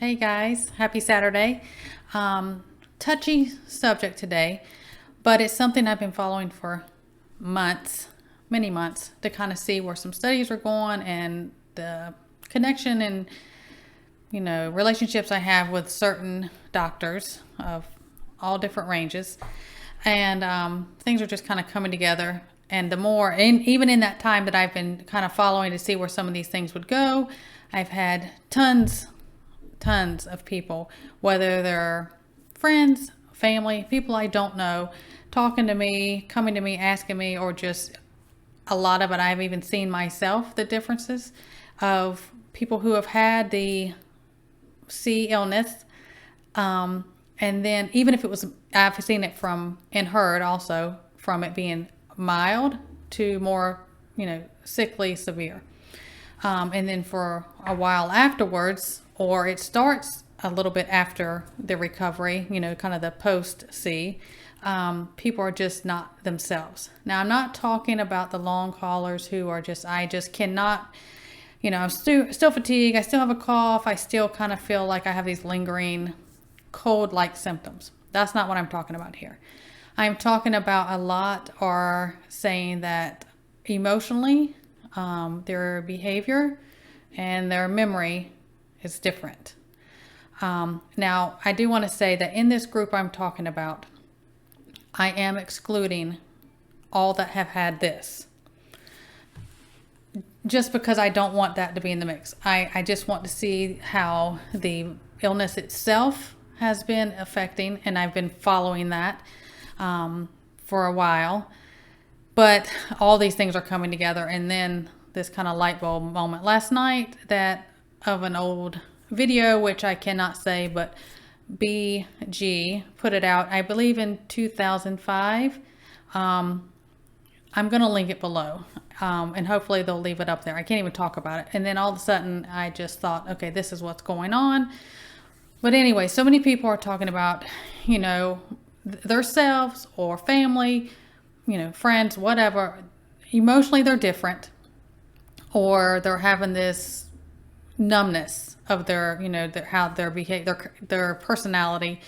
Hey guys, happy Saturday. Touchy subject today, but it's something I've been following for months, many months, to kind of see where some studies are going and the connection and, relationships I have with certain doctors of all different ranges. And things are just kind of coming together. And even in that time that I've been kind of following to see where some of these things would go, I've had tons of people, whether they're friends, family, people I don't know, talking to me, coming to me, asking me, or just a lot of it I've even seen myself, the differences of people who have had the C illness. And then even if I've seen it and heard also from it being mild to more, sickly, severe. And then for a while afterwards, or it starts a little bit after the recovery, kind of the post-C, people are just not themselves. Now, I'm not talking about the long haulers who are I just cannot, I'm still fatigued. I still have a cough. I still kind of feel like I have these lingering cold-like symptoms. That's not what I'm talking about here. I'm talking about a lot are saying that emotionally, their behavior and their memory is different. Now, I do want to say that in this group I'm talking about, I am excluding all that have had this. Just because I don't want that to be in the mix. I just want to see how the illness itself has been affecting, and I've been following that for a while. But all these things are coming together, and then this kind of light bulb moment last night of an old video, which I cannot say, but BG put it out, I believe in 2005. I'm going to link it below, and hopefully they'll leave it up there. I can't even talk about it. And then all of a sudden I just thought, okay, this is what's going on. But anyway, so many people are talking about, their selves or family, friends, whatever. Emotionally, they're different, or they're having this numbness of their, how their behavior, their personality,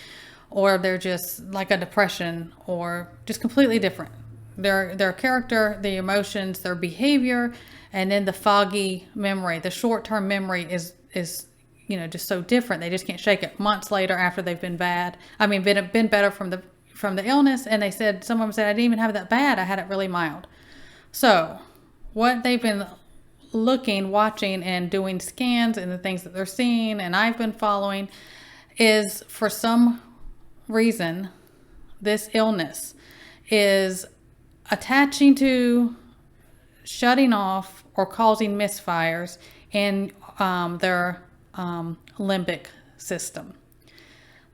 or they're just like a depression, or just completely different. Their character, the emotions, their behavior, and then the foggy memory, the short-term memory is just so different. They just can't shake it. Months later, after they've been been better from the illness, and some of them said, I didn't even have it that bad. I had it really mild. So what they've been watching and doing scans and the things that they're seeing, and I've been following, is for some reason, this illness is attaching to, shutting off, or causing misfires in their limbic system.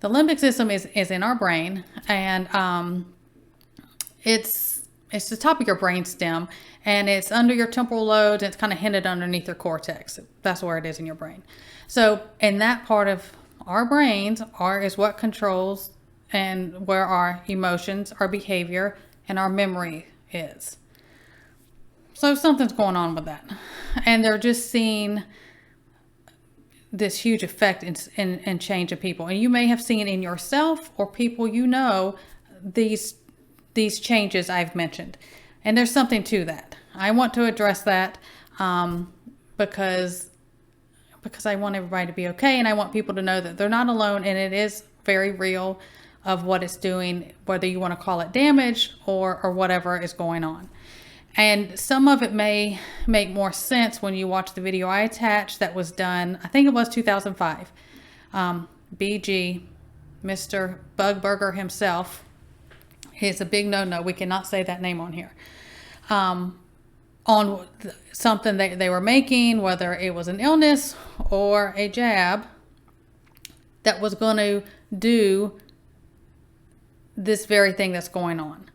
The limbic system is in our brain, and it's the top of your brain stem, and it's under your temporal lobes, and it's kind of hidden underneath your cortex. That's where it is in your brain. So in that part of our brains is what controls and where our emotions, our behavior, and our memory is. So something's going on with that. And they're just seeing this huge effect in change of people. And you may have seen in yourself or people these changes I've mentioned. And there's something to that. I want to address that because I want everybody to be okay, and I want people to know that they're not alone, and it is very real of what it's doing, whether you want to call it damage or whatever is going on. And some of it may make more sense when you watch the video I attached that was done, I think it was 2005. BG, Mr. Bugburger himself, is a big no-no. We cannot say that name on here. On something that they were making, whether it was an illness or a jab that was going to do this very thing that's going on,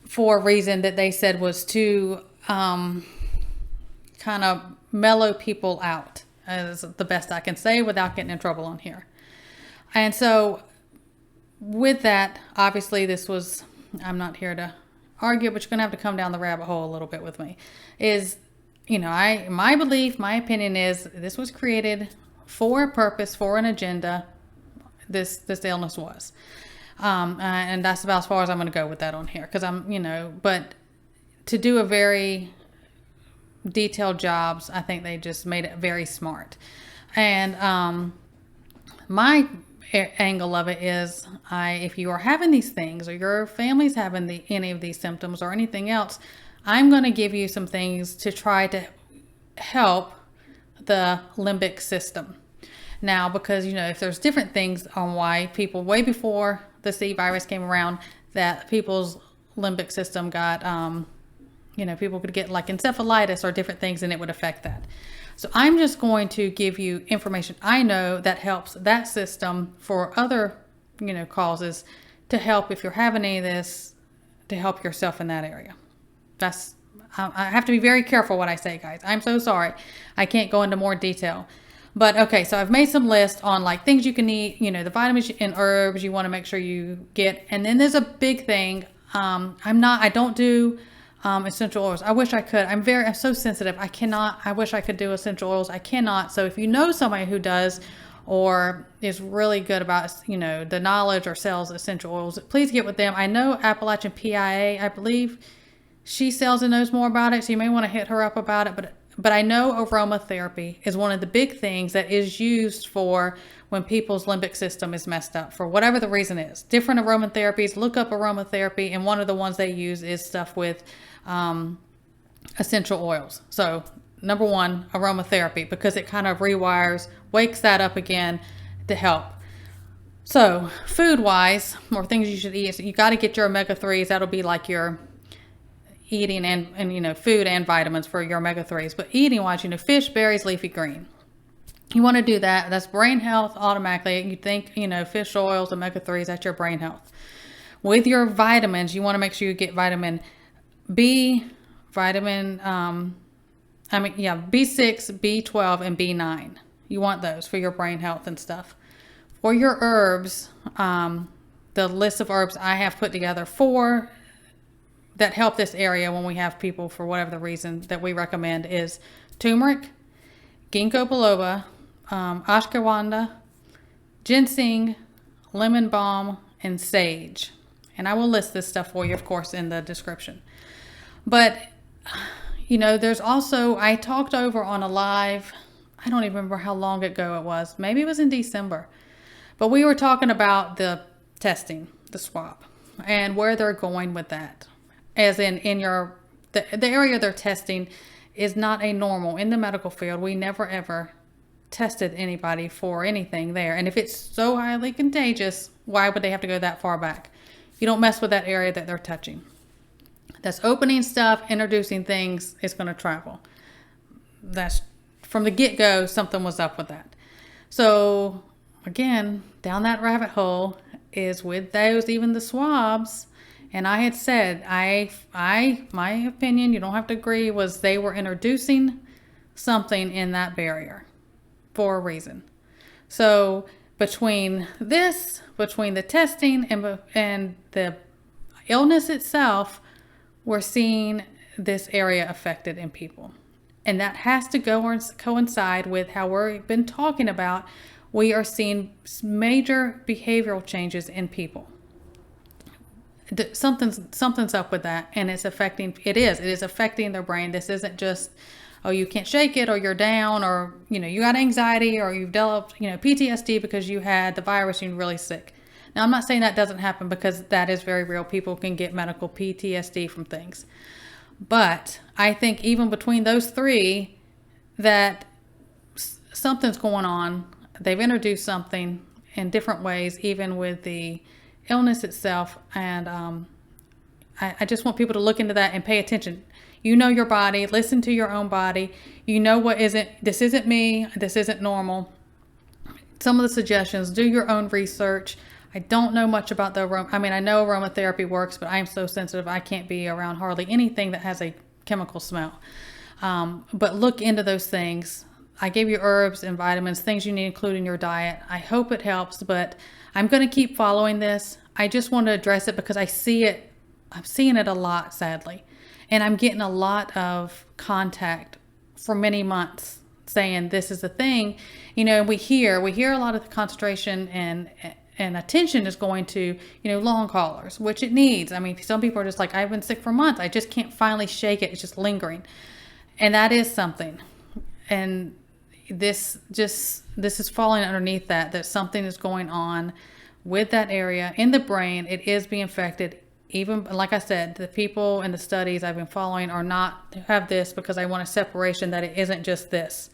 for a reason that they said was to kind of mellow people out, is the best I can say without getting in trouble on here. And so with that, obviously I'm not here to argue, but you're going to have to come down the rabbit hole a little bit with me, my belief, my opinion is this was created for a purpose, for an agenda. This illness was. And that's about as far as I'm going to go with that on here, because but to do a very detailed jobs, I think they just made it very smart. And my angle of it is, if you are having these things, or your family's having any of these symptoms or anything else, I'm going to give you some things to try to help the limbic system. Now, because, if there's different things on why people, way before the C virus came around, that people's limbic system got, people could get like encephalitis or different things, and it would affect that. So I'm just going to give you information I know that helps that system for other, causes, to help if you're having any of this, to help yourself in that area. I have to be very careful what I say, guys. I'm so sorry. I can't go into more detail. But okay, so I've made some lists on like things you can eat, the vitamins and herbs you want to make sure you get. And then there's a big thing. I don't do essential oils. I wish I could. I'm so sensitive. I wish I could do essential oils. I cannot. So if you know somebody who does, or is really good about, the knowledge or sells essential oils, please get with them. I know Appalachian PIA, I believe she sells and knows more about it. So you may want to hit her up about it. But I know aromatherapy is one of the big things that is used for when people's limbic system is messed up, for whatever the reason is. Different aromatherapies, look up aromatherapy, and one of the ones they use is stuff with essential oils. So number one, aromatherapy, because it kind of rewires, wakes that up again to help. So food-wise, or things you should eat, so you got to get your omega-3s. That'll be like your eating and food and vitamins for your omega-3s. But eating wise, fish, berries, leafy green. You want to do that. That's brain health automatically. You think, fish oils, omega-3s, that's your brain health. With your vitamins, you want to make sure you get vitamin B, B6, B12, and B9. You want those for your brain health and stuff. For your herbs, the list of herbs I have put together for that help this area when we have people for whatever the reason that we recommend is tumeric, ginkgo biloba, ashwagandha, ginseng, lemon balm, and sage. And I will list this stuff for you, of course, in the description. But, there's also, I talked over on a live, I don't even remember how long ago it was. Maybe it was in December. But we were talking about the testing, the swab, and where they're going with that. As in the area they're testing is not a normal. In the medical field, we never ever tested anybody for anything there. And if it's so highly contagious, why would they have to go that far back? You don't mess with that area that they're touching. That's opening stuff, introducing things, it's going to travel. That's from the get-go, something was up with that. So again, down that rabbit hole is with those, even the swabs. And I had said, my opinion, you don't have to agree, was they were introducing something in that barrier for a reason. So between the testing and the illness itself, we're seeing this area affected in people. And that has to coincide with how we've been talking about. We are seeing major behavioral changes in people. Something's up with that, and it is affecting their brain. This isn't just, you can't shake it, or you're down, or you got anxiety, or you've developed PTSD because you had the virus and you're really sick. Now, I'm not saying that doesn't happen, because that is very real. People can get medical PTSD from things, but I think even between those three, that something's going on. They've introduced something in different ways, even with the illness itself. And I just want people to look into that and pay attention. Your body, listen to your own body. This isn't me, this isn't normal. Some of the suggestions, do your own research. I don't know much about the aroma. I know aromatherapy works, but I'm so sensitive I can't be around hardly anything that has a chemical smell. But look into those things. I gave you herbs and vitamins, things you need to include in your diet. I hope it helps, but I'm going to keep following this. I just want to address it because I see it. I'm seeing it a lot, sadly. And I'm getting a lot of contact for many months saying this is the thing. You know, we hear a lot of the concentration and attention is going to, you know, long haulers, which it needs. I mean, some people are just like, I've been sick for months. I just can't finally shake it. It's just lingering. And that is something. And this is falling underneath that something is going on with that area in the brain. It is being affected. Even like I said, the people in the studies I've been following are not have this because I want a separation, that it isn't just this.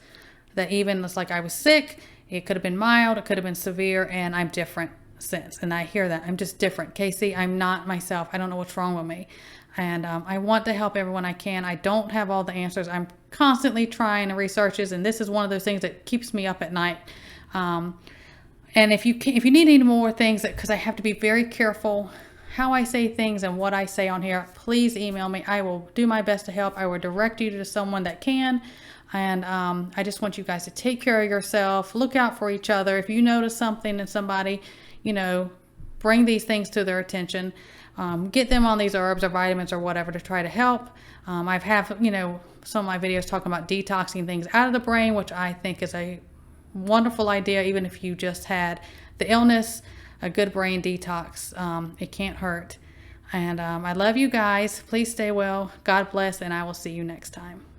That even it's like I was sick, it could have been mild, it could have been severe, and I'm different since. And I hear that. I'm just different. Casey, I'm not myself. I don't know what's wrong with me. And I want to help everyone I can. I don't have all the answers. I'm constantly trying researches, and this is one of those things that keeps me up at night. And if you need any more things, because I have to be very careful how I say things and what I say on here, please email me. I will do my best to help. I will direct you to someone that can. And I just want you guys to take care of yourself. Look out for each other. If you notice something in somebody, you know, bring these things to their attention. Get them on these herbs or vitamins or whatever to try to help. I've have, you know, some of my videos talking about detoxing things out of the brain, which I think is a wonderful idea. Even if you just had the illness, a good brain detox, it can't hurt. And I love you guys. Please stay well. God bless, and I will see you next time.